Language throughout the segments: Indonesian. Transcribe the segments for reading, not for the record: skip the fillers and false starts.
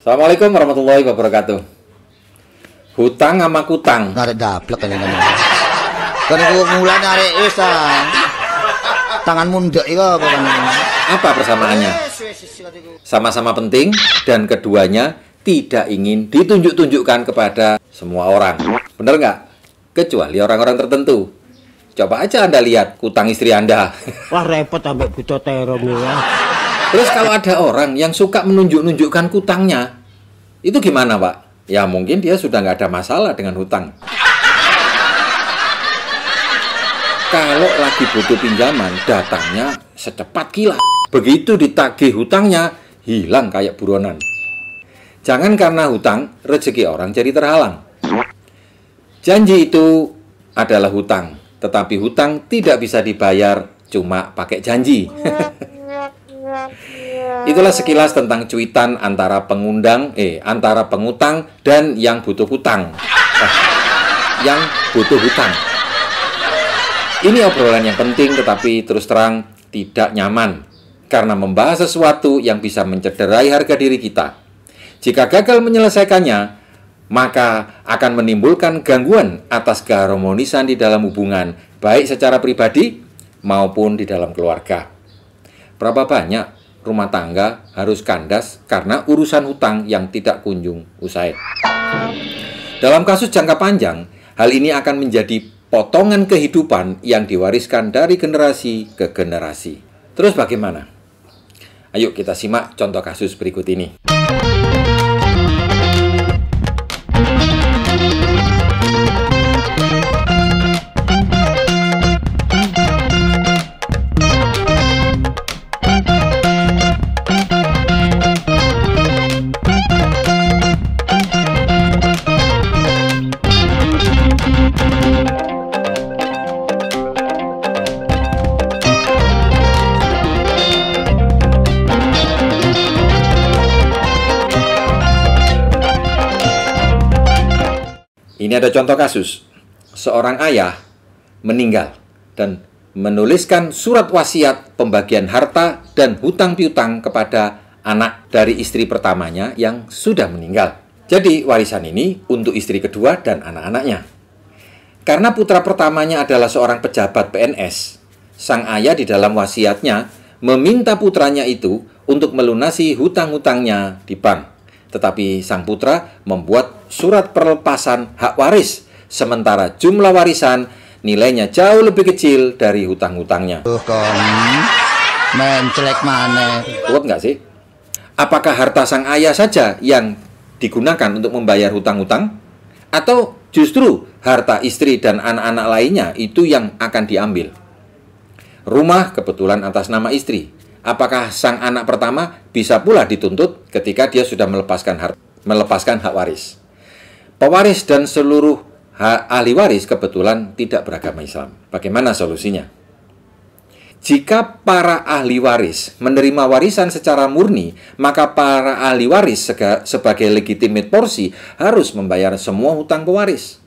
Assalamualaikum warahmatullahi wabarakatuh. Hutang sama kutang. Narik daplek kan ngomong. Kan iku mulane arek wis tangan mundek iku apa kan. Apa persamaannya? Sama-sama penting dan keduanya tidak ingin ditunjuk-tunjukkan kepada semua orang. Bener nggak? Kecuali orang-orang tertentu. Coba aja Anda lihat hutang istri Anda. Wah repot ambek buta terong ya. Terus kalau ada orang yang suka menunjuk-nunjukkan hutangnya, itu gimana Pak? Ya mungkin dia sudah nggak ada masalah dengan hutang. Kalau lagi butuh pinjaman, datangnya secepat kilat. Begitu ditagih hutangnya, hilang kayak buronan. Jangan karena hutang, rezeki orang jadi terhalang. Janji itu adalah hutang, tetapi hutang tidak bisa dibayar cuma pakai janji. Itulah sekilas tentang cuitan antara antara pengutang dan yang butuh hutang. Yang butuh hutang. Ini obrolan yang penting tetapi terus terang tidak nyaman karena membahas sesuatu yang bisa mencederai harga diri kita. Jika gagal menyelesaikannya, maka akan menimbulkan gangguan atas keharmonisan di dalam hubungan, baik secara pribadi maupun di dalam keluarga. Berapa banyak rumah tangga harus kandas karena urusan hutang yang tidak kunjung usai. Dalam kasus jangka panjang, hal ini akan menjadi potongan kehidupan yang diwariskan dari generasi ke generasi. Terus bagaimana? Ayo kita simak contoh kasus berikut ini. Ini ada contoh kasus. Seorang ayah meninggal dan menuliskan surat wasiat pembagian harta dan hutang piutang kepada anak dari istri pertamanya yang sudah meninggal. Jadi warisan ini untuk istri kedua dan anak-anaknya. Karena putra pertamanya adalah seorang pejabat PNS, sang ayah di dalam wasiatnya meminta putranya itu untuk melunasi hutang-hutangnya di bank. Tetapi sang putra membuat surat perlepasan hak waris, sementara jumlah warisan nilainya jauh lebih kecil dari hutang-hutangnya. Mencelek mana? Kuat nggak sih? Apakah harta sang ayah saja yang digunakan untuk membayar hutang-hutang? Atau justru harta istri dan anak-anak lainnya itu yang akan diambil? Rumah kebetulan atas nama istri. Apakah sang anak pertama bisa pula dituntut ketika dia sudah melepaskan hak waris? Pewaris dan seluruh ahli waris kebetulan tidak beragama Islam. Bagaimana solusinya? Jika para ahli waris menerima warisan secara murni, maka para ahli waris sebagai legitimate porsi harus membayar semua hutang pewaris.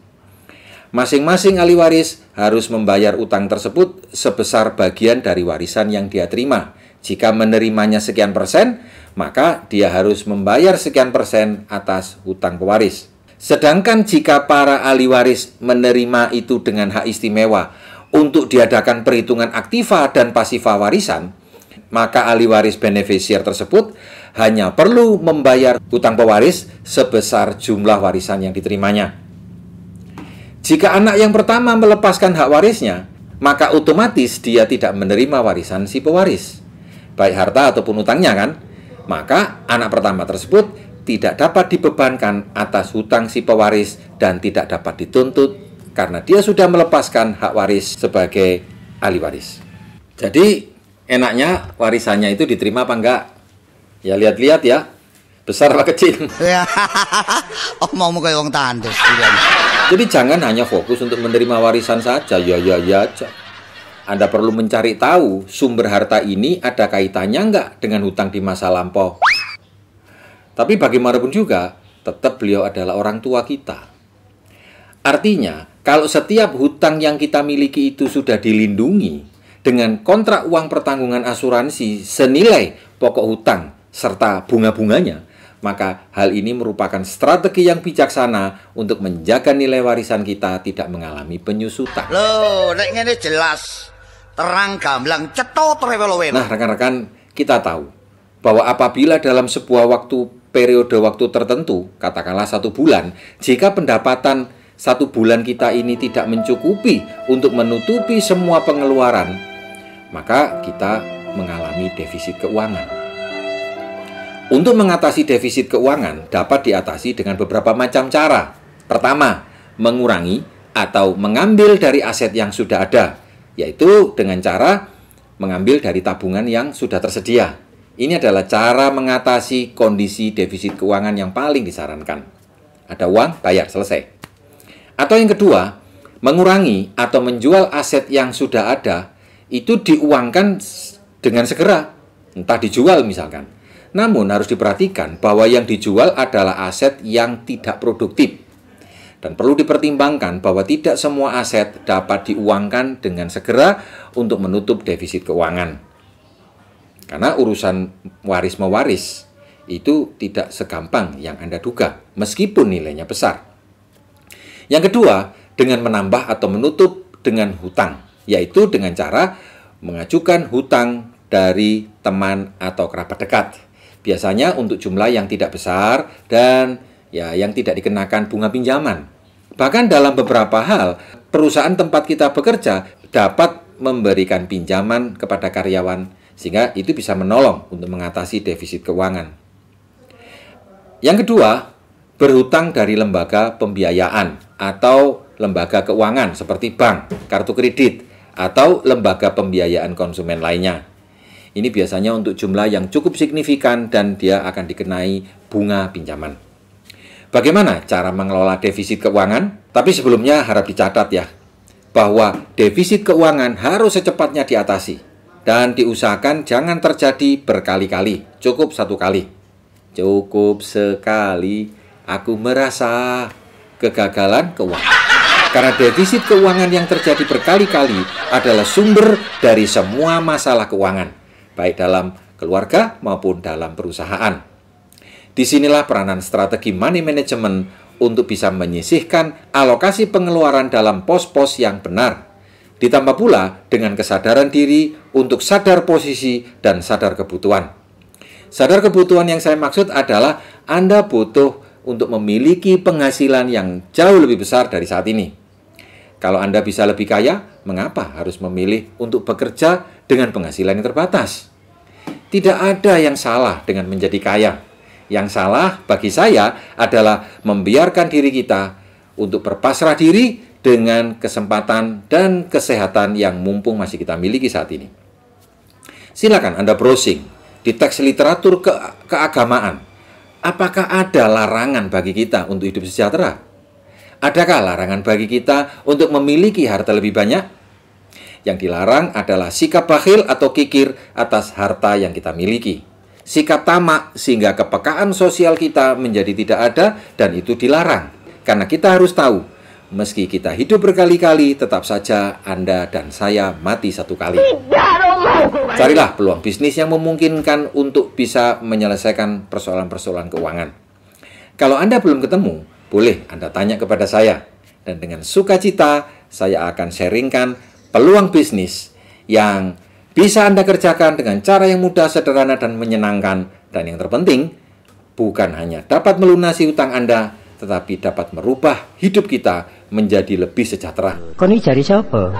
Masing-masing ahli waris harus membayar utang tersebut sebesar bagian dari warisan yang dia terima. Jika menerimanya sekian persen, maka dia harus membayar sekian persen atas hutang pewaris. Sedangkan jika para ahli waris menerima itu dengan hak istimewa untuk diadakan perhitungan aktiva dan pasiva warisan, maka ahli waris beneficiar tersebut hanya perlu membayar hutang pewaris sebesar jumlah warisan yang diterimanya. Jika anak yang pertama melepaskan hak warisnya, maka otomatis dia tidak menerima warisan si pewaris, baik harta ataupun hutangnya kan, maka anak pertama tersebut tidak dapat dibebankan atas hutang si pewaris dan tidak dapat dituntut karena dia sudah melepaskan hak waris sebagai ahli waris. Jadi enaknya warisannya itu diterima apa enggak? Ya lihat-lihat ya, besar apa kecil. Mau kayak wong tandus. Jadi jangan hanya fokus untuk menerima warisan saja, ya aja. Anda perlu mencari tahu sumber harta ini ada kaitannya enggak dengan hutang di masa lampau. Tapi bagaimanapun juga, tetap beliau adalah orang tua kita. Artinya, kalau setiap hutang yang kita miliki itu sudah dilindungi dengan kontrak uang pertanggungan asuransi senilai pokok hutang serta bunga-bunganya, maka hal ini merupakan strategi yang bijaksana untuk menjaga nilai warisan kita tidak mengalami penyusutan. Loh, nek ngene jelas. Terang gamblang cetha trewelo-welo. Nah, rekan-rekan, kita tahu bahwa apabila dalam sebuah periode waktu tertentu, katakanlah 1 bulan, jika pendapatan 1 bulan kita ini tidak mencukupi untuk menutupi semua pengeluaran, maka kita mengalami defisit keuangan. Untuk mengatasi defisit keuangan dapat diatasi dengan beberapa macam cara. Pertama, mengurangi atau mengambil dari aset yang sudah ada, yaitu dengan cara mengambil dari tabungan yang sudah tersedia. Ini adalah cara mengatasi kondisi defisit keuangan yang paling disarankan. Ada uang, bayar, selesai. Atau yang kedua, mengurangi atau menjual aset yang sudah ada, itu diuangkan dengan segera, entah dijual misalkan. Namun harus diperhatikan bahwa yang dijual adalah aset yang tidak produktif. Dan perlu dipertimbangkan bahwa tidak semua aset dapat diuangkan dengan segera untuk menutup defisit keuangan. Karena urusan waris-mewaris itu tidak segampang yang Anda duga, meskipun nilainya besar. Yang kedua, dengan menambah atau menutup dengan hutang, yaitu dengan cara mengajukan hutang dari teman atau kerabat dekat. Biasanya untuk jumlah yang tidak besar dan yang tidak dikenakan bunga pinjaman. Bahkan dalam beberapa hal, perusahaan tempat kita bekerja dapat memberikan pinjaman kepada karyawan, sehingga itu bisa menolong untuk mengatasi defisit keuangan. Yang kedua, berhutang dari lembaga pembiayaan atau lembaga keuangan seperti bank, kartu kredit, atau lembaga pembiayaan konsumen lainnya. Ini biasanya untuk jumlah yang cukup signifikan dan dia akan dikenai bunga pinjaman. Bagaimana cara mengelola defisit keuangan? Tapi sebelumnya harap dicatat ya, bahwa defisit keuangan harus secepatnya diatasi. Dan diusahakan jangan terjadi berkali-kali, cukup 1 kali. Cukup sekali, aku merasa kegagalan keuangan. Karena defisit keuangan yang terjadi berkali-kali adalah sumber dari semua masalah keuangan, baik dalam keluarga maupun dalam perusahaan. Disinilah peranan strategi money management untuk bisa menyisihkan alokasi pengeluaran dalam pos-pos yang benar. Ditambah pula dengan kesadaran diri untuk sadar posisi dan sadar kebutuhan. Sadar kebutuhan yang saya maksud adalah Anda butuh untuk memiliki penghasilan yang jauh lebih besar dari saat ini. Kalau Anda bisa lebih kaya, mengapa harus memilih untuk bekerja dengan penghasilan yang terbatas? Tidak ada yang salah dengan menjadi kaya. Yang salah bagi saya adalah membiarkan diri kita untuk berpasrah diri dengan kesempatan dan kesehatan yang mumpung masih kita miliki saat ini. Silakan Anda browsing di teks literatur keagamaan. Apakah ada larangan bagi kita untuk hidup sejahtera? Adakah larangan bagi kita untuk memiliki harta lebih banyak? Yang dilarang adalah sikap bakhil atau kikir atas harta yang kita miliki. Sikap tamak sehingga kepekaan sosial kita menjadi tidak ada, dan itu dilarang. Karena kita harus tahu, meski kita hidup berkali-kali, tetap saja Anda dan saya mati 1 kali. Carilah peluang bisnis yang memungkinkan untuk bisa menyelesaikan persoalan-persoalan keuangan. Kalau Anda belum ketemu, boleh Anda tanya kepada saya. Dan dengan sukacita, saya akan sharingkan peluang bisnis yang bisa Anda kerjakan dengan cara yang mudah, sederhana, dan menyenangkan. Dan yang terpenting, bukan hanya dapat melunasi hutang Anda, tetapi dapat merubah hidup kita menjadi lebih sejahtera. Kau ini jari siapa?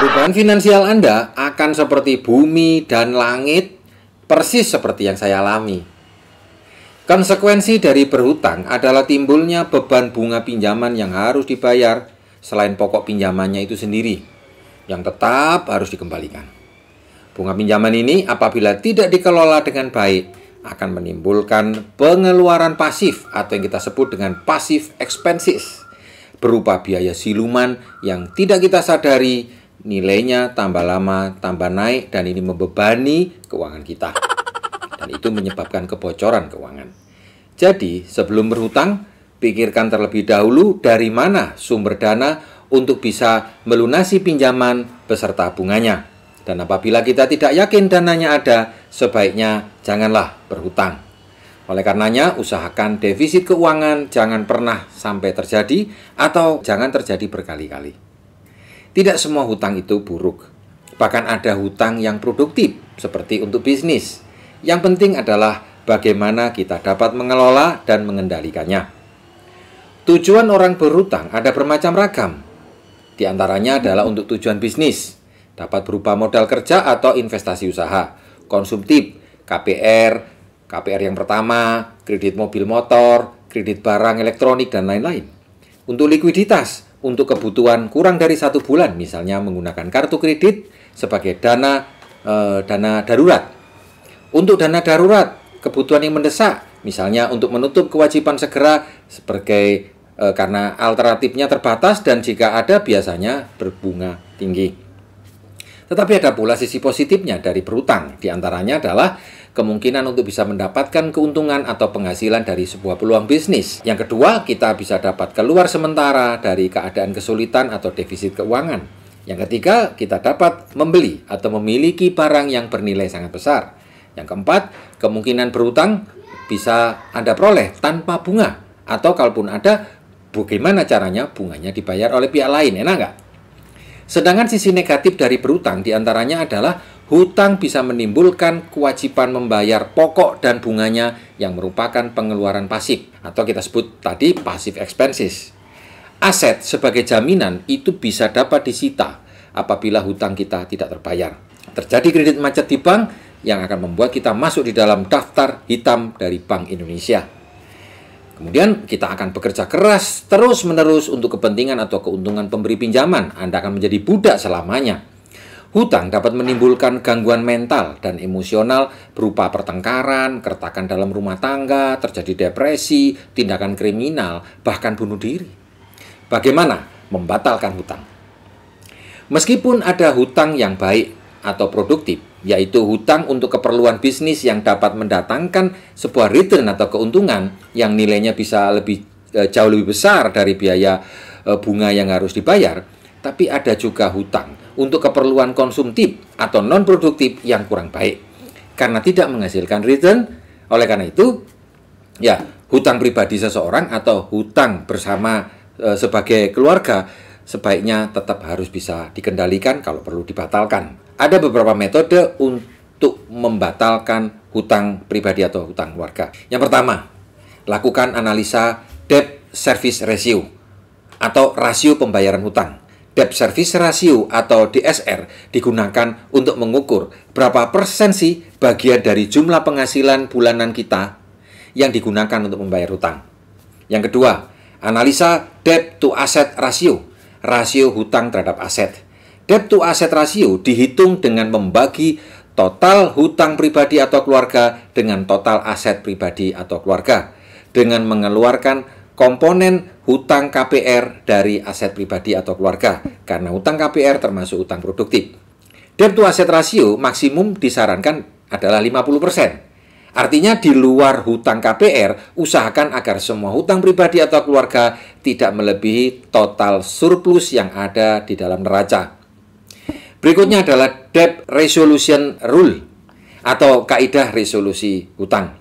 Perubahan finansial Anda akan seperti bumi dan langit, persis seperti yang saya alami. Konsekuensi dari berhutang adalah timbulnya beban bunga pinjaman yang harus dibayar selain pokok pinjamannya itu sendiri, yang tetap harus dikembalikan. Bunga pinjaman ini apabila tidak dikelola dengan baik, akan menimbulkan pengeluaran pasif atau yang kita sebut dengan passive expenses, berupa biaya siluman yang tidak kita sadari, nilainya tambah lama tambah naik, dan ini membebani keuangan kita. Dan itu menyebabkan kebocoran keuangan. Jadi, sebelum berhutang, pikirkan terlebih dahulu dari mana sumber dana untuk bisa melunasi pinjaman beserta bunganya. Dan apabila kita tidak yakin dananya ada, sebaiknya janganlah berhutang. Oleh karenanya, usahakan defisit keuangan jangan pernah sampai terjadi atau jangan terjadi berkali-kali. Tidak semua hutang itu buruk. Bahkan ada hutang yang produktif, seperti untuk bisnis. Yang penting adalah bagaimana kita dapat mengelola dan mengendalikannya. Tujuan orang berhutang ada bermacam ragam. Di antaranya adalah untuk tujuan bisnis. Dapat berupa modal kerja atau investasi usaha, konsumtif, KPR yang pertama, kredit mobil motor, kredit barang elektronik, dan lain-lain. Untuk likuiditas, untuk kebutuhan kurang dari 1 bulan, misalnya menggunakan kartu kredit sebagai dana darurat. Untuk dana darurat, kebutuhan yang mendesak, misalnya untuk menutup kewajiban segera karena alternatifnya terbatas dan jika ada biasanya berbunga tinggi. Tetapi ada pula sisi positifnya dari berhutang. Di antaranya adalah kemungkinan untuk bisa mendapatkan keuntungan atau penghasilan dari sebuah peluang bisnis. Yang kedua, kita bisa dapat keluar sementara dari keadaan kesulitan atau defisit keuangan. Yang ketiga, kita dapat membeli atau memiliki barang yang bernilai sangat besar. Yang keempat, kemungkinan berhutang bisa Anda peroleh tanpa bunga. Atau kalaupun ada, bagaimana caranya bunganya dibayar oleh pihak lain, enak nggak? Sedangkan sisi negatif dari berhutang diantaranya adalah hutang bisa menimbulkan kewajiban membayar pokok dan bunganya yang merupakan pengeluaran pasif atau kita sebut tadi passive expenses. Aset sebagai jaminan itu bisa dapat disita apabila hutang kita tidak terbayar. Terjadi kredit macet di bank yang akan membuat kita masuk di dalam daftar hitam dari Bank Indonesia. Kemudian kita akan bekerja keras terus-menerus untuk kepentingan atau keuntungan pemberi pinjaman. Anda akan menjadi budak selamanya. Hutang dapat menimbulkan gangguan mental dan emosional berupa pertengkaran, keretakan dalam rumah tangga, terjadi depresi, tindakan kriminal, bahkan bunuh diri. Bagaimana membatalkan hutang? Meskipun ada hutang yang baik atau produktif, yaitu hutang untuk keperluan bisnis yang dapat mendatangkan sebuah return atau keuntungan yang nilainya bisa jauh lebih besar dari biaya bunga yang harus dibayar, tapi ada juga hutang untuk keperluan konsumtif atau non-produktif yang kurang baik karena tidak menghasilkan return. Oleh karena itu, ya, hutang pribadi seseorang atau hutang bersama sebagai keluarga sebaiknya tetap harus bisa dikendalikan, kalau perlu dibatalkan. Ada beberapa metode untuk membatalkan hutang pribadi atau hutang keluarga. Yang pertama, lakukan analisa debt service ratio atau rasio pembayaran hutang. Debt service ratio atau DSR digunakan untuk mengukur berapa persen sih bagian dari jumlah penghasilan bulanan kita yang digunakan untuk membayar hutang. Yang kedua, analisa debt to asset ratio, rasio hutang terhadap aset. Debt to asset ratio dihitung dengan membagi total hutang pribadi atau keluarga dengan total aset pribadi atau keluarga, dengan mengeluarkan komponen hutang KPR dari aset pribadi atau keluarga, karena hutang KPR termasuk hutang produktif. Debt to asset ratio maksimum disarankan adalah 50%. Artinya di luar hutang KPR, usahakan agar semua hutang pribadi atau keluarga tidak melebihi total surplus yang ada di dalam neraca. Berikutnya adalah Debt Resolution Rule atau kaidah resolusi hutang.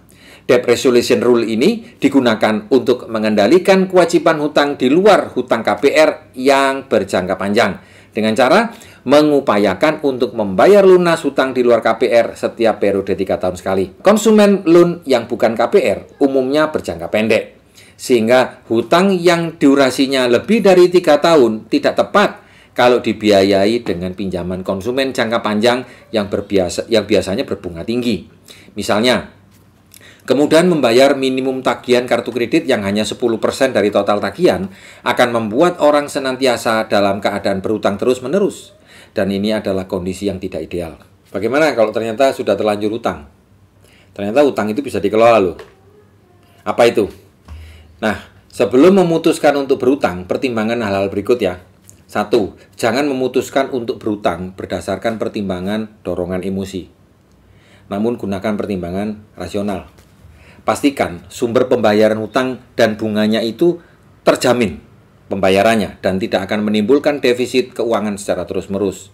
Debt Resolution Rule ini digunakan untuk mengendalikan kewajiban hutang di luar hutang KPR yang berjangka panjang dengan cara mengupayakan untuk membayar lunas hutang di luar KPR setiap periode 3 tahun sekali. Konsumen loan yang bukan KPR umumnya berjangka pendek, sehingga hutang yang durasinya lebih dari 3 tahun tidak tepat kalau dibiayai dengan pinjaman konsumen jangka panjang yang biasanya berbunga tinggi. Misalnya, kemudian membayar minimum tagihan kartu kredit yang hanya 10% dari total tagihan akan membuat orang senantiasa dalam keadaan berhutang terus-menerus. Dan ini adalah kondisi yang tidak ideal. Bagaimana kalau ternyata sudah terlanjur hutang? Ternyata hutang itu bisa dikelola loh. Apa itu? Nah, sebelum memutuskan untuk berhutang, pertimbangan hal-hal berikut ya. 1. Jangan memutuskan untuk berhutang berdasarkan pertimbangan dorongan emosi. Namun gunakan pertimbangan rasional. Pastikan sumber pembayaran hutang dan bunganya itu terjamin pembayarannya dan tidak akan menimbulkan defisit keuangan secara terus-menerus.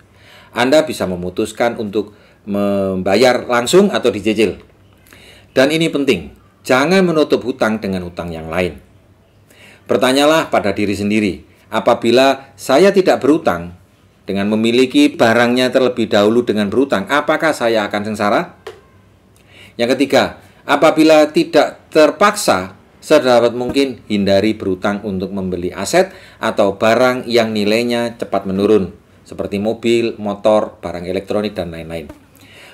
Anda bisa memutuskan untuk membayar langsung atau dicicil. Dan ini penting, jangan menutup hutang dengan hutang yang lain. Bertanyalah pada diri sendiri, apabila saya tidak berhutang, dengan memiliki barangnya terlebih dahulu dengan berhutang, apakah saya akan sengsara? Yang ketiga, apabila tidak terpaksa, sedapat mungkin hindari berhutang untuk membeli aset atau barang yang nilainya cepat menurun, seperti mobil, motor, barang elektronik, dan lain-lain.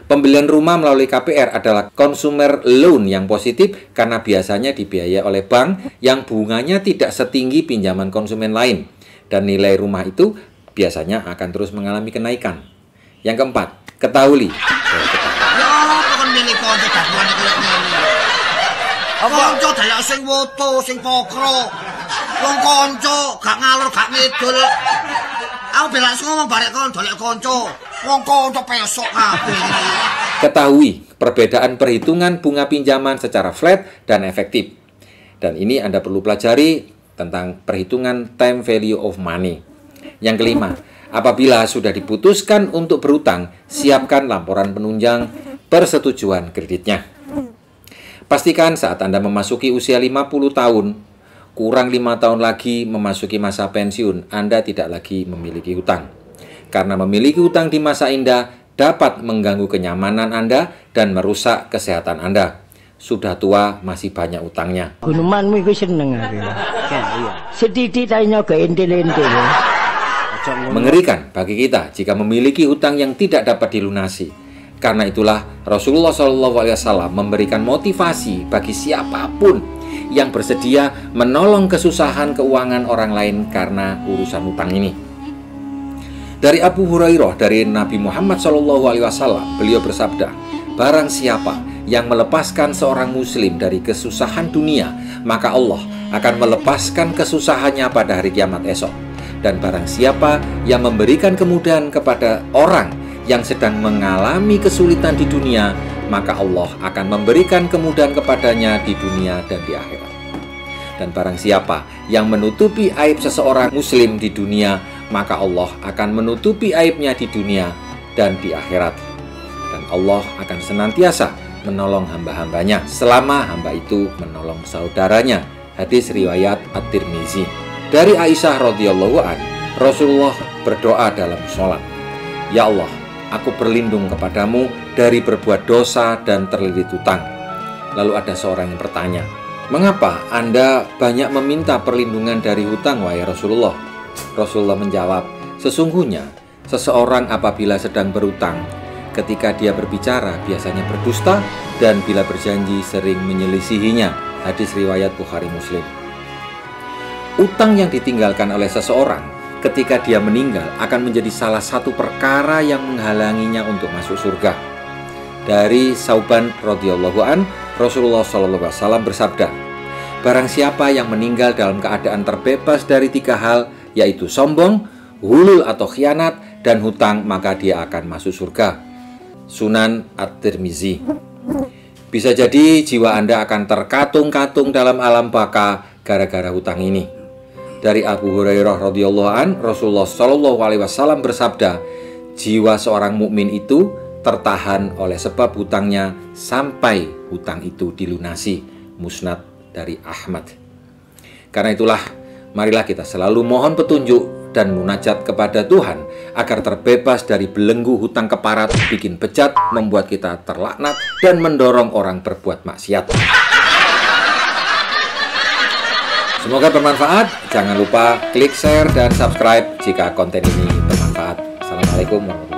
Pembelian rumah melalui KPR adalah consumer loan yang positif karena biasanya dibiayai oleh bank yang bunganya tidak setinggi pinjaman konsumen lain, dan nilai rumah itu biasanya akan terus mengalami kenaikan. Yang keempat, ketahui. Konco dayak sing woto, sing pokro. Wong konco gak ngalor gak ngidul. Aku belak ngomong barek kon dolek konco. Wong konco pesok kabeh. Ketahui perbedaan perhitungan bunga pinjaman secara flat dan efektif. Dan ini Anda perlu pelajari tentang perhitungan time value of money. Yang kelima, apabila sudah diputuskan untuk berhutang, siapkan laporan penunjang persetujuan kreditnya. Pastikan saat Anda memasuki usia 50 tahun, kurang 5 tahun lagi memasuki masa pensiun, Anda tidak lagi memiliki hutang. Karena memiliki hutang di masa indah dapat mengganggu kenyamanan Anda dan merusak kesehatan Anda. Sudah tua masih banyak utangnya. Gunumanmu iku seneng aku. Sedidik ta nyoga entil-entil. Mengerikan bagi kita jika memiliki hutang yang tidak dapat dilunasi. Karena itulah Rasulullah SAW memberikan motivasi bagi siapapun yang bersedia menolong kesusahan keuangan orang lain karena urusan hutang ini. Dari Abu Hurairah dari Nabi Muhammad SAW, beliau bersabda, barang siapa yang melepaskan seorang muslim dari kesusahan dunia, maka Allah akan melepaskan kesusahannya pada hari kiamat esok. Dan barang siapa yang memberikan kemudahan kepada orang yang sedang mengalami kesulitan di dunia, maka Allah akan memberikan kemudahan kepadanya di dunia dan di akhirat. Dan barang siapa yang menutupi aib seseorang muslim di dunia, maka Allah akan menutupi aibnya di dunia dan di akhirat. Dan Allah akan senantiasa menolong hamba-hambanya selama hamba itu menolong saudaranya. Hadis riwayat At-Tirmizi. Dari Aisyah radhiyallahu an, Rasulullah berdoa dalam sholat, ya Allah, aku berlindung kepadamu dari berbuat dosa dan terlilit hutang. Lalu ada seorang yang bertanya, mengapa Anda banyak meminta perlindungan dari hutang, wahai Rasulullah? Rasulullah menjawab, sesungguhnya seseorang apabila sedang berhutang, ketika dia berbicara biasanya berdusta, dan bila berjanji sering menyelisihinya. Hadis riwayat Bukhari Muslim. Utang yang ditinggalkan oleh seseorang ketika dia meninggal akan menjadi salah satu perkara yang menghalanginya untuk masuk surga. Dari Sauban radhiyallahu an, Rasulullah SAW bersabda, barang siapa yang meninggal dalam keadaan terbebas dari 3 hal, yaitu sombong, hulul atau khianat, dan hutang, maka dia akan masuk surga. Sunan At-Tirmizi. Bisa jadi jiwa Anda akan terkatung-katung dalam alam baka gara-gara hutang ini. Dari Abu Hurairah radhiyallahu an, Rasulullah SAW bersabda, jiwa seorang mukmin itu tertahan oleh sebab hutangnya sampai hutang itu dilunasi. Musnad dari Ahmad. Karena itulah, marilah kita selalu mohon petunjuk dan munajat kepada Tuhan agar terbebas dari belenggu hutang keparat, bikin bejat, membuat kita terlaknat, dan mendorong orang berbuat maksiat. Semoga bermanfaat. Jangan lupa klik share dan subscribe jika konten ini bermanfaat. Assalamualaikum warahmatullahi wabarakatuh.